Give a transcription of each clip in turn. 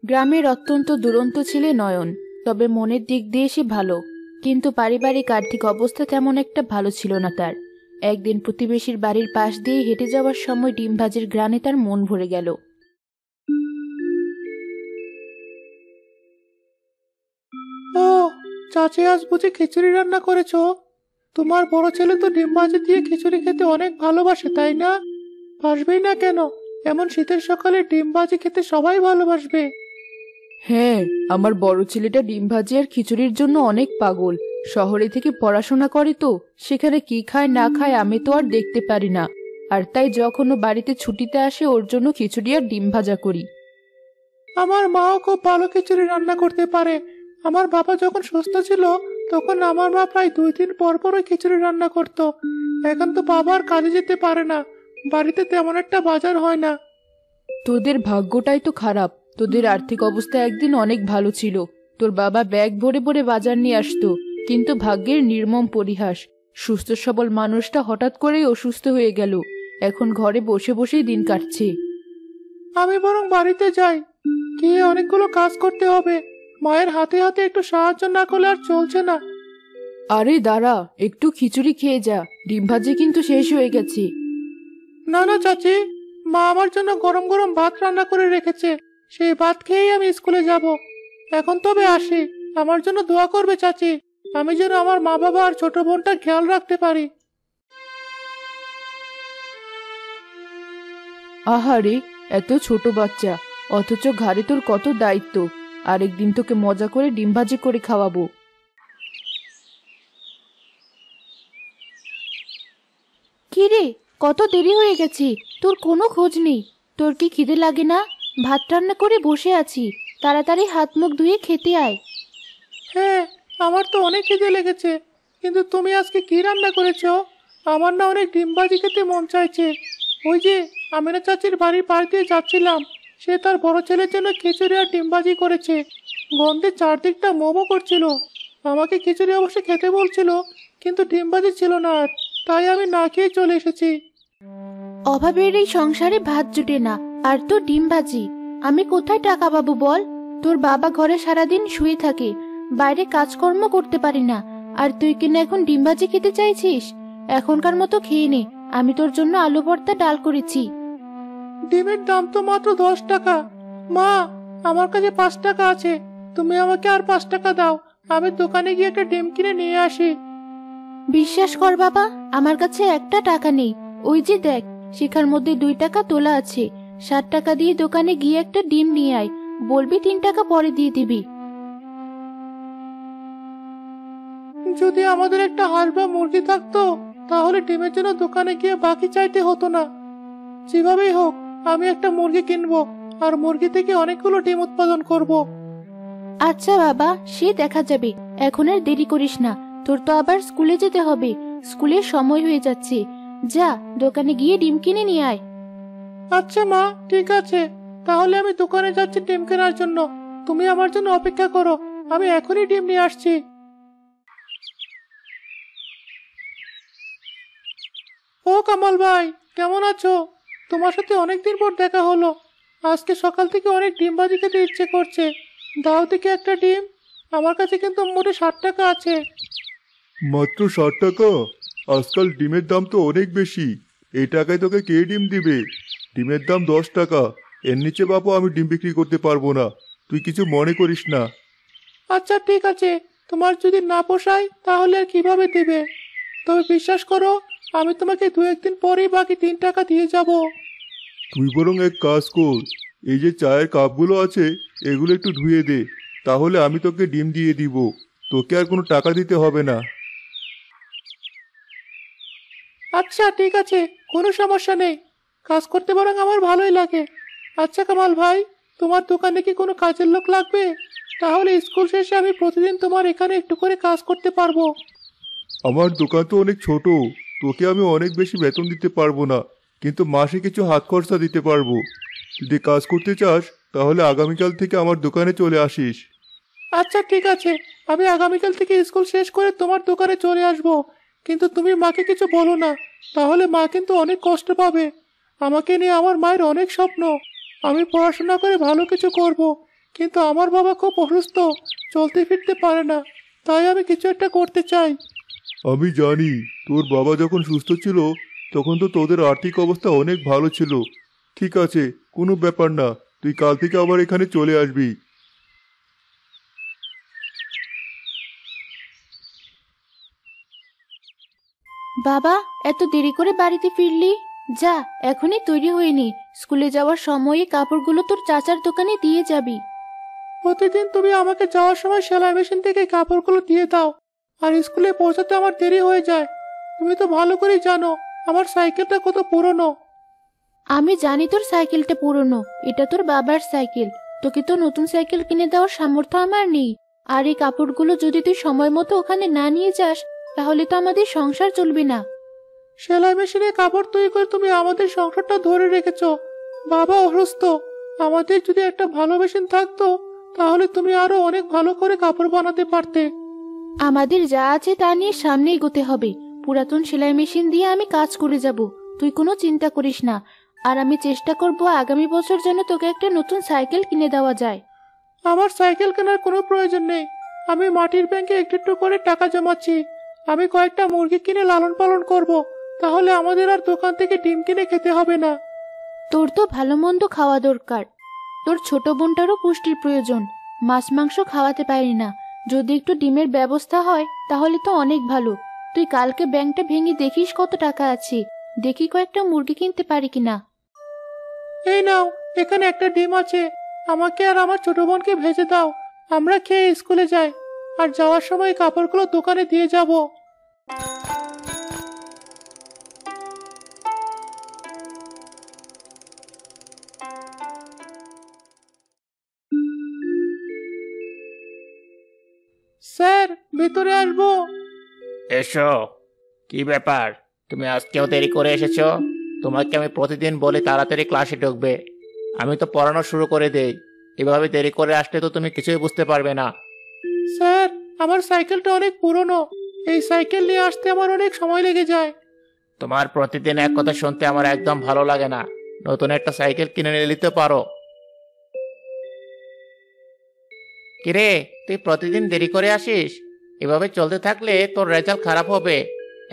গ্রামের অত্যন্ত দুরন্ত ছেলে নয়ন, তবে মনের দিক দিয়ে সে ভালো। কিন্তু পারিবারিক আর্থিক অবস্থা তেমন একটা ভালো ছিল না তার। একদিন প্রতিবেশীর বাড়ির পাশ দিয়ে হেঁটে যাওয়ার সময় ডিম ভাজির ঘ্রাণে তার মন ভরে গেল। ও, চাচি আজ বুঝি খিচুড়ি রান্না করেছো? তোমার বড় ছেলে তো ডিম ভাজি দিয়ে খিচুড়ি খেতে অনেক ভালোবাসে, তাই না? বাসবেই না কেন? এমন শীতের সকালে ডিম ভাজি খেতে সবাই ভালোবাসবে। হ্যাঁ, আমার বড় ছেলেটা ডিম ভাজি আর খিচুড়ির জন্য অনেক পাগল। শহরে থেকে পড়াশোনা করে তো, সেখানে কি খায় না খায় আমি তো আর দেখতে পারি না। আর তাই যখন ও বাড়িতে ছুটিতে আসে ওর জন্য খিচুড়ি আর ডিম ভাজা করি। আমার মাও খুব ভালো খিচুড়ি রান্না করতে পারে। আমার বাবা যখন সুস্থ ছিল তখন আমার মা প্রায় 2 দিন পর পর ওই খিচুড়ি রান্না করতো। এখন তো বাবা আর কাজে যেতে পারে না, বাড়িতে তেমন একটা বাজার হয় না। তোদের ভাগ্যটাই তো খারাপ। তোদের আর্থিক অবস্থা একদিন অনেক ভালো ছিল, তোর বাবা ব্যাগ ভরে ভরে বাজার নিয়ে আসতো। কিন্তু ভাগ্যের নির্মম পরিহাস, সুস্থ সবল মানুষটা হঠাৎ করেই অসুস্থ হয়ে গেল। এখন ঘরে বসে বসেই দিন কাটছে। আমি বরং বাড়িতে যাই, গিয়ে অনেকগুলো কাজ করতে হবে। মায়ের হাতে হাতে একটু সাহায্য না করলে আর চলছে না। আরে দাঁড়া, একটু খিচুড়ি খেয়ে যা, ডিম ভাজি কিন্তু শেষ হয়ে গেছে। না না চাচি, মা আমার জন্য গরম গরম ভাত রান্না করে রেখেছে, সেই ভাত খেয়েই আমি স্কুলে যাব। এখন তবে আসি, আমার জন্য দোয়া করবে চাচি, আমি যেন আমার মা বাবা আর ছোট বোনটার খেয়াল রাখতে পারি। আহারে, এত ছোট বাচ্চা, অথচ ঘাড়ে তোর কত দায়িত্ব। আরেকদিন তোকে মজা করে ডিম ভাজি করে খাওয়াবো। কি রে, কত দেরি হয়ে গেছে, তোর কোনো খোঁজ নেই। তোর কি খিদে লাগে না? ভাত রান্না করে বসে আছি, তাড়াতাড়ি হাত মুখ ধুয়ে খেতে আয়। হ্যাঁ, আমার তো অনেক খিদে লেগেছে, কিন্তু তুমি আজকে কি রান্না করেছো? আমার না অনেক ডিম ভাজি খেতে মন চাইছে। ওই যে আমিনা চাচির বাড়ির পাশ দিয়ে যাচ্ছিলাম, সে তার বড় ছেলের জন্য খিচুড়ি আর ডিম ভাজি করেছে। গন্ধে চারদিকটা মোমো করছিল। আমাকে খিচুড়ি অবশ্য খেতে বলছিল, কিন্তু ডিম ভাজি ছিল না আর, তাই আমি না খেয়ে চলে এসেছি। অভাবের এই সংসারে ভাত জুটে না, আর তো ডিম ভাজি। আমি কোথায় টাকা পাবো বল? তোর বাবা ঘরে সারাদিন শুয়ে থাকে, বাইরে কাজকর্ম করতে পারি না, আর তুই কিনা এখন ডিম ভাজি খেতে চাইছিস? এখনকার মতো খেয়ে নে, আমি তোর জন্য আলু ভর্তা ডাল করেছি। ডিমের দাম তো মাত্র 10 টাকা। মা, আমার কাছে 5 টাকা আছে, তুমি আমাকে আর 5 টাকা দাও, আমি দোকানে গিয়ে একটা ডিম কিনে নিয়ে আসি। বিশ্বাস কর বাবা, আমার কাছে একটা টাকা নেই। ওই যে দেখ, শিখার মধ্যে 2 টাকা তোলা আছে। 7 টাকা দিয়ে দোকানে গিয়ে একটা ডিম নিয়ে আয়, বলবি 3 টাকা পরে দিয়ে দিবি। যদি আমাদের একটা হাঁস বা মুরগি থাকতো, তাহলে ডিমের জন্য দোকানে গিয়ে বাকি চাইতে হতো না। যেভাবেই হোক, আমি একটা মুরগি কিনবো, আর মুরগি থেকে অনেকগুলো ডিম উৎপাদন করব। আচ্ছা বাবা, সে দেখা যাবে, এখন আর দেরি করিস না। তোর তো আবার স্কুলে যেতে হবে, স্কুলের সময় হয়ে যাচ্ছে। যা, দোকানে গিয়ে ডিম কিনে নিয়ে আয়। আচ্ছা মা, ঠিক আছে, তাহলে আমি দোকানে যাচ্ছি ডিম কেনার জন্য। তুমি আমার জন্য অপেক্ষা করো, আমি এখনই ডিম নিয়ে আসছি। ও কামাল ভাই, কেমন আছো? তোমার সাথে অনেকদিন পর দেখা হলো। আজকে সকাল থেকে অনেক ডিম ভাজি খেতে ইচ্ছে করছে, দাও থেকে একটা ডিম। আমার কাছে কিন্তু মোটে 60 টাকা আছে। মাত্র 60 টাকা? আজকাল ডিমের দাম তো অনেক বেশি। এই টাকায় তোকে কে ডিম দিবে? ডিমের দাম 10 টাকা, এর নিচে বাপু আমি ডিম বিক্রি করতে পারবো না, তুই কিছু মনে করিস না। আচ্ছা ঠিক আছে, তোমার যদি না পোষায় তাহলে আর কিভাবে দিবে? তবে বিশ্বাস করো, আমি তোমাকে 2-1 দিন পরেই বাকি 3 টাকা দিয়ে যাব। তুই বরং এক কাজ কর, এই যে চায়ের কাপগুলো আছে এগুলো একটু ধুয়ে দে, তাহলে আমি তোকে ডিম দিয়ে দিব, তোকে আর কোনো টাকা দিতে হবে না। আচ্ছা ঠিক আছে, কোনো সমস্যা নেই, কাজ করতে বরং আমার ভালোই লাগে। আচ্ছা কামাল ভাই, তোমার দোকানে কি কোনো কাজের লোক লাগবে? তাহলে স্কুল শেষে আমি প্রতিদিন তোমার এখানে একটু করে কাজ করতে পারবো। আমার দোকান তো অনেক ছোট, তোকে আমি অনেক বেশি বেতন দিতে পারবো না, কিন্তু মাসে কিছু হাত খরচা দিতে পারবো। যদি কাজ করতে চাস তাহলে আগামীকাল থেকে আমার দোকানে চলে আসিস। আচ্ছা ঠিক আছে, আমি আগামীকাল থেকে স্কুল শেষ করে তোমার দোকানে চলে আসবো। কিন্তু তুমি মাকে কিছু বলো না, তাহলে মা কিন্তু অনেক কষ্ট পাবে। আমাকে নিয়ে আমার মায়ের অনেক স্বপ্ন, আমি পড়াশোনা করে ভালো কিছু করব, কিন্তু আমার বাবা খুব অসুস্থ, চলতে ফিরতে পারে না, তাই আমি কিছু একটা করতে চাই। আমি জানি, তোর বাবা যখন সুস্থ ছিল তখন তো তোদের আর্থিক অবস্থা অনেক ভালো ছিল। ঠিক আছে, কোনো ব্যাপার না, তুই কাল থেকে আবার এখানে চলে আসবি। বাবা, এত দেরি করে বাড়িতে ফিরলি? যা, এখনই তৈরি হয়ে নি, স্কুলে যাওয়ার সময়ে কাপড়গুলো তোর চাচার দোকানে দিয়ে যাবি। প্রতিদিন তুমি আমাকে যাওয়ার সময় সেলাই মেশিন থেকে কাপড়গুলো দিয়ে দাও, আর স্কুলে পৌঁছাতে আমার দেরি হয়ে যায়। তুমি তো ভালো করেই জানো আমার সাইকেলটা কত পুরনো। আমি জানি তোর সাইকেলটা পুরনো, এটা তোর বাবার সাইকেল। তোকে তো নতুন সাইকেল কিনে দেওয়ার সামর্থ্য আমার নেই। আর এই কাপড়গুলো যদি তুই সময় মতো ওখানে না নিয়ে যাস, তাহলে তো আমাদের সংসার চলবে না। সেলাই মেশিনে কাপড় তৈরি করে তুমি আমাদের সংসারটা ধরে রেখেছো। বাবা অসুস্থ, আমাদের যদি একটা ভালো মেশিন থাকতো তাহলে তুমি আরো অনেক ভালো করে কাপড় বানাতে পারতে। আমাদের যা আছে তা নিয়ে সামনে এগোতে হবে। পুরাতন সেলাই মেশিন দিয়ে আমি কাজ করে যাব, তুই কোনো চিন্তা করিস না। আর আমি চেষ্টা করব আগামী বছর যেন তোকে একটা নতুন সাইকেল কিনে দেওয়া যায়। আমার সাইকেল কেনার কোনো প্রয়োজন নেই। আমি মাটির ব্যাংকে একটু একটু করে টাকা জমাচ্ছি। আমি কয়েকটা মুরগি কিনে লালন পালন করব, তাহলে আমাদের আর দোকান থেকে ডিম কিনে খেতে হবে না। তোর তো ভালো মন্দ খাওয়া দরকার, তোর ছোট বোনটারও পুষ্টির প্রয়োজন। মাছ মাংস খাওয়াতে পারি না, যদি একটু ডিমের ব্যবস্থা হয় তাহলে তো অনেক ভালো। তুই কালকে ব্যাংকটা ভেঙে দেখিস কত টাকা আছে, দেখি কয়েকটা মুরগি কিনতে পারি কিনা। এই নাও, এখানে একটা ডিম আছে, আমাকে আর আমার ছোট বোনকে ভেজে দাও। আমরা খেয়ে স্কুলে যাই, আর যাওয়ার সময় এই কাপড়গুলো দোকানে দিয়ে যাব। স্যার, ভিতরে আসবো? এসো। কি ব্যাপার, তুমি আজকেও দেরি করে এসেছো? তোমাকে আমি প্রতিদিন বলি তাড়াতাড়ি ক্লাসে ঢুকবে, আমি তো পড়ানো শুরু করে দেই। এভাবে দেরি করে আসলে তো তুমি কিছুই বুঝতে পারবে না। স্যার, আমার সাইকেলটা অনেক পুরনো, এই সাইকেল নিয়ে আসতে আমার অনেক সময় লেগে যায়। তোমার প্রতিদিন এক কথা শুনতে আমার একদম ভালো লাগে না। নতুন একটা সাইকেল কিনে নিতে পারো। কিরে, তুই প্রতিদিন দেরি করে আসিস? এভাবে চলতে থাকলে তোর রেজাল্ট খারাপ হবে।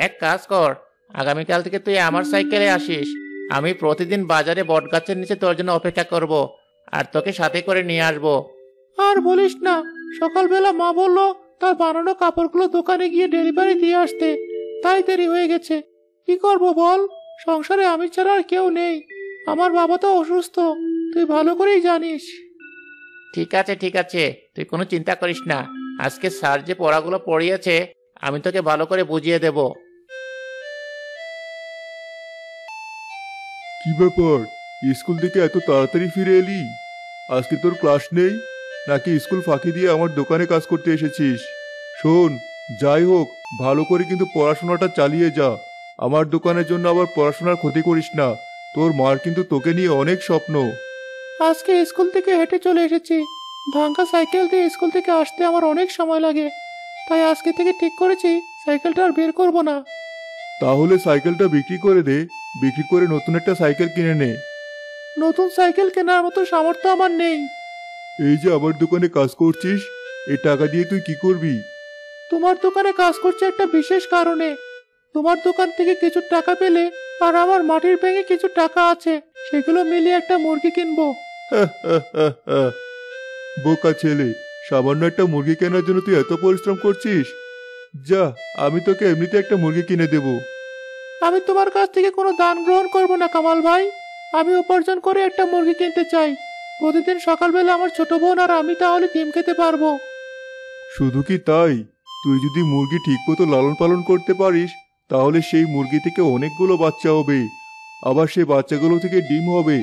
এক কাজ কর, আগামীকাল থেকে তুই আমার সাইকেলে আসিস। আমি প্রতিদিন বাজারে বটগাছের নিচে তোর জন্য অপেক্ষা করব, আর তোকে সাথে করে নিয়ে আসবো। আর বলিস না, সকালবেলা মা বললো তার বানানো কাপড়গুলো দোকানে গিয়ে ডেলিভারি দিয়ে আসতে, তাই দেরি হয়ে গেছে। কি করব বল, সংসারে আমি ছাড়া আর কেউ নেই। আমার বাবা তো অসুস্থ, তুই ভালো করেই জানিস। ঠিক আছে ঠিক আছে, তুই কোনো চিন্তা করিস না। আজকে স্যার যে পড়াগুলো পড়িয়েছে আমি তোকে ভালো করে বুঝিয়ে দেব। কি ব্যাপার, স্কুল থেকে এত তাড়াতাড়ি ফিরে এলি? আজকে তোর ক্লাস নেই, নাকি স্কুল ফাঁকি দিয়ে আমার দোকানে কাজ করতে এসেছিস? শোন, যাই হোক, ভালো করে কিন্তু পড়াশোনাটা চালিয়ে যা। আমার দোকানের জন্য আবার পড়াশোনার ক্ষতি করিস না। তোর মার কিন্তু তোকে নিয়ে অনেক স্বপ্ন। আজকে স্কুল থেকে হেঁটে চলে এসেছি। ভাঙ্গা সাইকেল দিয়ে স্কুল থেকে আসতে আমার অনেক সময় লাগে, তাই আজকে থেকে ঠিক করেছি সাইকেলটা আর বের করব না। তাহলে সাইকেলটা বিক্রি করে দে, বিক্রি করে নতুন একটা সাইকেল কিনে নে। নতুন সাইকেল কেনার মতো সামর্থ্য আমার নেই। এই যে আমার দোকানে কাজ করছিস, এই টাকা দিয়ে তুই কি করবি? তোমার দোকানে কাজ করছে একটা বিশেষ কারণে। তোমার দোকান থেকে কিছু টাকা পেলে আর আমার মাটির ব্যাংকে কিছু টাকা আছে, সেগুলো মিলিয়ে একটা মুরগি কিনবো। বোকা ছেলে, সামান্য একটা মুরগি কেনার জন্য তুই এত পরিশ্রম করছিস? যা, আমি তোকে এমনিতে একটা মুরগি কিনে দেব। আমি তোমার কাছ থেকে কোনো দান গ্রহণ করব না কামাল ভাই। আমি উপার্জন করে একটা মুরগি কিনতে চাই। প্রতিদিন সকালবেলা আমার ছোট বোন আর আমি তাহলে ডিম খেতে পারবো। শুধু কি তাই, তুই যদি মুরগি ঠিকমতো লালন পালন করতে পারিস তাহলে সেই মুরগি থেকে অনেকগুলো বাচ্চা হবে, আবার সেই বাচ্চাগুলো থেকে ডিম হবে।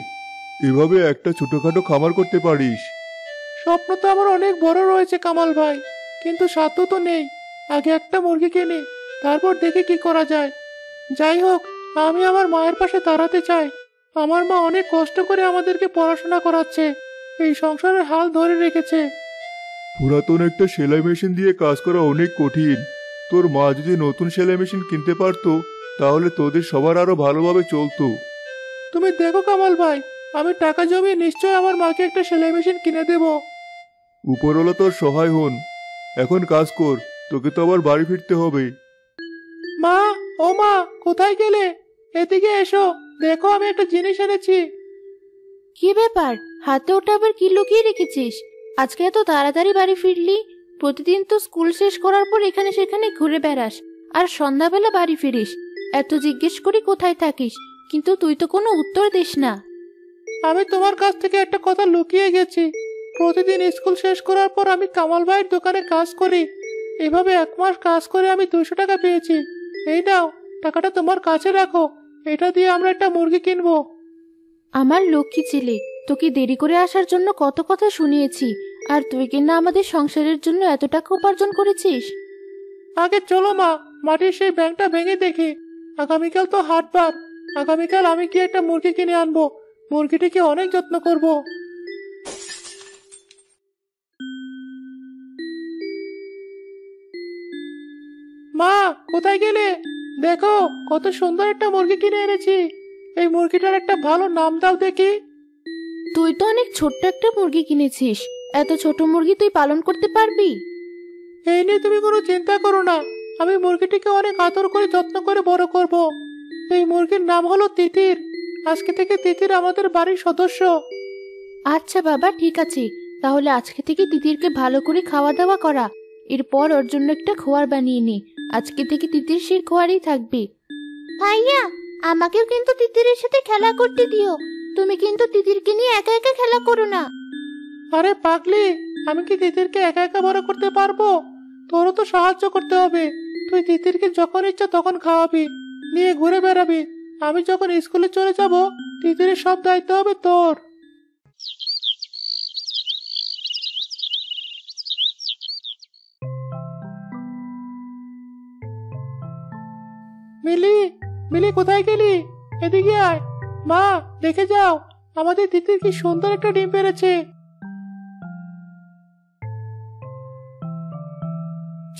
এভাবে একটা ছোটখাটো খামার করতে পারিস। স্বপ্ন তো আমার অনেক বড় রয়েছে কামাল ভাই, কিন্তু সাধ্য তো নেই। আগে একটা মুরগি কিনি, তারপর দেখি কি করা যায়। যাই হোক, আমি আমার মায়ের পাশে দাঁড়াতে চাই। আমার মা অনেক কষ্ট করে আমাদেরকে পড়াশোনা করাচ্ছে, এই সংসারের হাল ধরে রেখেছে। পুরাতন একটা সেলাই মেশিন দিয়ে কাজ করা অনেক কঠিন। তোর মা যদি নতুন সেলাই মেশিন কিনতে পারতো তাহলে তোদের সবার আরো ভালোভাবে চলতো। তুমি দেখো কামাল ভাই, আমি টাকা জমিয়ে নিশ্চয় আমার মাকে একটা সেলাই মেশিন কিনে দেব। উপরওয়ালা তোর সহায় হন। এখন কাজ কর, তোকে তো আবার বাড়ি ফিরতে হবে। মা, ও মা, কোথায় গেলে? এদিকে এসো, দেখো আমি একটা জিনিস এনেছি। কি ব্যাপার, হাতে ওটা আবার কি লুকিয়ে রেখেছিস? আজকে এত তাড়াতাড়ি বাড়ি ফিরলি? প্রতিদিন তো স্কুল শেষ করার পর এখানে সেখানে ঘুরে বেড়াস, আর সন্ধ্যাবেলা বাড়ি ফিরিস। এত জিজ্ঞেস করি কোথায় থাকিস, কিন্তু তুই তো কোনো উত্তর দিস না। আমি তোমার কাছ থেকে একটা কথা লুকিয়ে গেছি। প্রতিদিন স্কুল শেষ করার পর আমি কামাল ভাইয়ের দোকানে কাজ করি। এভাবে 1 মাস কাজ করে আমি 200 টাকা পেয়েছি। এই নাও, টাকাটা তোমার কাছে রাখো। এটা দিয়ে আমরা একটা মুরগি কিনবো। আমার লক্ষ্মী ছেলে, তোকে দেরি করে আসার জন্য কত কথা শুনিয়েছি, আর তুই কিনা আমাদের সংসারের জন্য এত টাকা উপার্জন করেছিস। আগে চলো মা, মাটির সেই ব্যাংকটা ভেঙে দেখি। আগামীকাল তো হাটবার। আগামীকাল আমি কি একটা মুরগি কিনে আনবো। মুরগিটিকে অনেক যত্ন করব। মা, কোথায় গেলে? দেখো, কত সুন্দর একটা মুরগি কিনে এনেছি। এই মুরগিটার একটা ভালো নাম দাও দেখি। তুই তো অনেক ছোট্ট একটা মুরগি কিনেছিস, এত ছোট মুরগি তুই পালন করতে পারবি? এই নিয়ে তুমি কোনো চিন্তা করো না। আমি মুরগিটিকে অনেক আদর করে যত্ন করে বড় করব। এই মুরগির নাম হলো তিতির। আজকে থেকে তিতির আমাদের বাড়ির সদস্য। আচ্ছা বাবা, ঠিক আছে। তাহলে আজকে থেকে তিতিরকে ভালো করে খাওয়া দাওয়া করা। এরপর ওর জন্য একটা খোয়ার বানিয়ে নে। আজকে থেকে তিতির সেই খোয়ারই থাকবে। ভাইয়া, আমাকেও কিন্তু তিতিরের সাথে খেলা করতে দিও। তুমি কিন্তু তিতিরকে নিয়ে একা একা খেলা করো না। আরে পাগলি, আমি কি তিতিরকে একা একা বড় করতে পারবো? তোরও তো সাহায্য করতে হবে। তুই তিতিরকে যখন ইচ্ছা তখন খাওয়াবি, নিয়ে ঘুরে বেড়াবি। আমি যখন স্কুলে চলে যাব, তিতিরের সব দায়িত্ব হবে তোর। মিলি, মিলি কোথায় গেলি? এদিকে আয়। মা, দেখে যাও, আমাদের তিতির কি সুন্দর একটা ডিম পেড়েছে।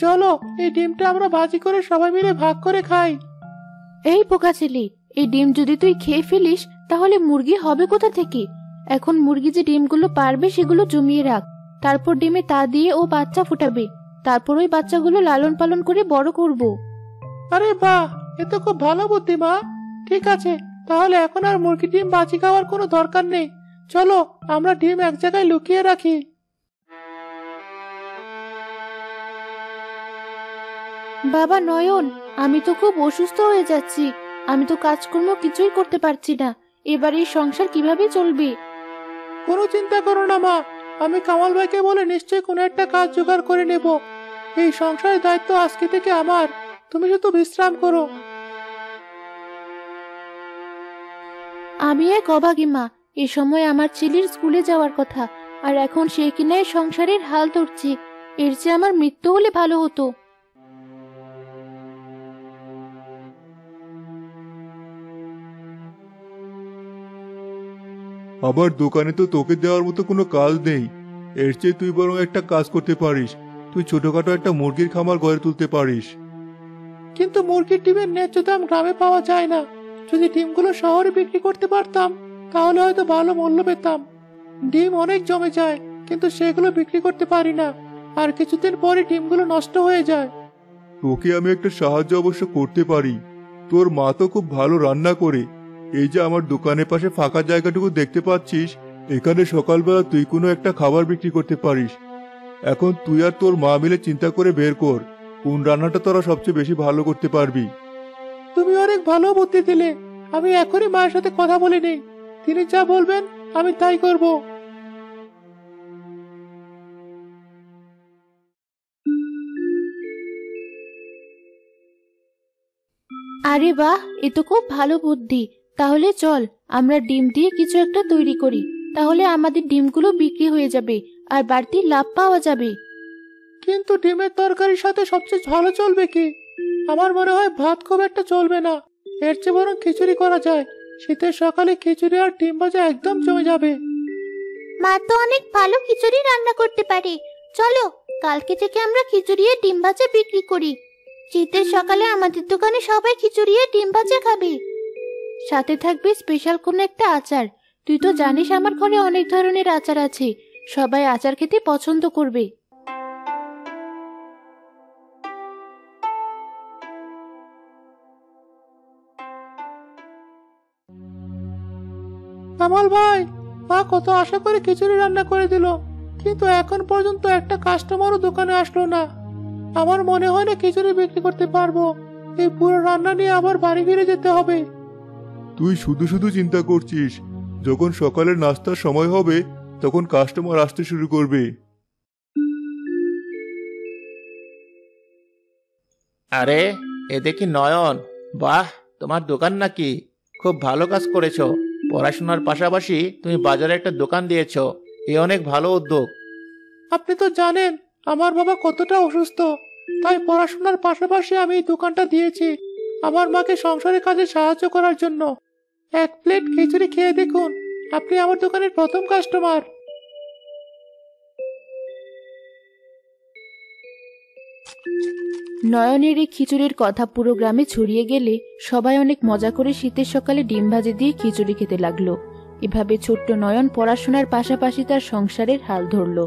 চলো, এই ডিমটা আমরা ভাজি করে সবাই মিলে ভাগ করে খাই। এই পোকা ছেলে, এই ডিম যদি তুই খেয়ে ফেলিস তাহলে মুরগি হবে কোথা থেকে? এখন মুরগি যে ডিমগুলো পারবে সেগুলো জমিয়ে রাখ। তারপর ডিমে তা দিয়ে ও বাচ্চা ফুটাবে। তারপর ওই বাচ্চাগুলো লালন পালন করে বড় করব। আরে বাহ, এ তো খুব ভালো বুদ্ধি মা। ঠিক আছে, তাহলে এখন আর মুরগি ডিম ভাজি খাওয়ার কোনো দরকার নেই। চলো, আমরা ডিম এক জায়গায় লুকিয়ে রাখি। বাবা নয়ন, আমি তো খুব অসুস্থ হয়ে যাচ্ছি। আমি তো কাজকর্ম কিছুই করতে পারছি না। এবার এই সংসার কিভাবে চলবে? কোনো চিন্তা করো না মা, আমি কামাল ভাইকে বলে নিশ্চয়ই কোনো একটা কাজ জোগাড় করে নেব। এই সংসারের দায়িত্ব আজকে থেকে আমার। তুমি শুধু বিশ্রাম করো। আমি এক অভাগী মা। এ সময় আমার ছেলের স্কুলে যাওয়ার কথা, আর এখন সে কিনা এই সংসারের হাল ধরছে। এর চেয়ে আমার মৃত্যু হলে ভালো হতো। আবার দোকানে তো তোকে দেওয়ার মতো কোনো কাজ নেই। এর চেয়ে তুই বরং একটা কাজ করতে পারিস। তুই ছোটখাটো একটা মুরগির খামার গড়ে তুলতে পারিস। কিন্তু মুরগির ডিমের ন্যায্য দাম গ্রামে পাওয়া যায় না। যদি ডিমগুলো শহরে বিক্রি করতে পারতাম তাহলে হয়তো ভালো মূল্য পেতাম। ডিম অনেক জমে যায়, কিন্তু সেগুলো বিক্রি করতে পারি না। আর কিছুদিন পরে ডিমগুলো নষ্ট হয়ে যায়। তোকে আমি একটা সাহায্য অবশ্য করতে পারি। তোর মা তো খুব ভালো রান্না করে। এই যে আমার দোকানের পাশে ফাঁকা জায়গাটুকু দেখতে পাচ্ছিস, এখানে সকালবেলা তুই কোনো একটা খাবার বিক্রি করতে পারিস। এখন তুই আর তোর মা মিলে চিন্তা করে বের কর কোন রান্নাটা তোরা সবচেয়ে বেশি ভালো করতে পারবি। তুমি অনেক ভালো বুদ্ধি দিলে। আমি এখনই মায়ের সাথে কথা বলে নিই। তিনি যা বলবেন আমি তাই করব। আরে বাহ, এ তো খুব ভালো বুদ্ধি। তাহলে চল, আমরা ডিম দিয়ে কিছু একটা তৈরি করি। তাহলে আমাদের ডিমগুলো বিক্রি হয়ে যাবে, আর বাড়তি লাভ পাওয়া যাবে। কিন্তু ডিমের তরকারির সাথে সবচেয়ে ভালো চলবে কি? আমার মনে হয় ভাত খুব একটা চলবে না। এর চেয়ে বরং খিচুড়ি করা যায়। শীতের সকালে খিচুড়ি আর ডিম ভাজা একদম জমে যাবে। মা তো অনেক ভালো খিচুড়ি রান্না করতে পারে। চলো, কালকে থেকে আমরা খিচুড়ি আর ডিম ভাজা বিক্রি করি। শীতের সকালে আমাদের দোকানে সবাই খিচুড়ি আর ডিম ভাজা খাবে। সাথে থাকবে স্পেশাল কোনো একটা আচার। তুই তো জানিস আমার ঘরে অনেক ধরনের আচার আছে। সবাই আচার খেতে পছন্দ করবে। কামাল ভাই, মা কত আশা করে খিচুড়ি রান্না করে দিল, কিন্তু এখন পর্যন্ত একটা কাস্টমারও দোকানে আসলো না। আমার মনে হয় না খিচুড়ি বিক্রি করতে পারবো। এই পুরো রান্না নিয়ে আবার বাড়ি ফিরে যেতে হবে। তুই শুধু শুধু চিন্তা করছিস। যখন সকালের নাস্তার সময় হবে তখন কাস্টমার আসতে শুরু করবে। আরে, এ দেখি নয়ন। বাহ, তোমার দোকান নাকি? খুব ভালো কাজ করেছো। পড়াশোনার পাশাপাশি তুমি বাজারে একটা দোকান দিয়েছো। এ অনেক ভালো উদ্যোগ। আপনি তো জানেন আমার বাবা কতটা অসুস্থ, তাই পড়াশোনার পাশাপাশি আমি এই দোকানটা দিয়েছি আমার মাকে সংসারের কাজে সাহায্য করার জন্য। এক প্লেট খিচুড়ি খেয়ে দেখুন, আপনি আমার দোকানের প্রথম কাস্টমার। নয়নের এই খিচুড়ির কথা পুরো গ্রামে ছড়িয়ে গেলে সবাই অনেক মজা করে শীতের সকালে ডিম ভাজি দিয়ে খিচুড়ি খেতে লাগলো। এভাবে ছোট্ট নয়ন পড়াশোনার পাশাপাশি তার সংসারের হাল ধরলো।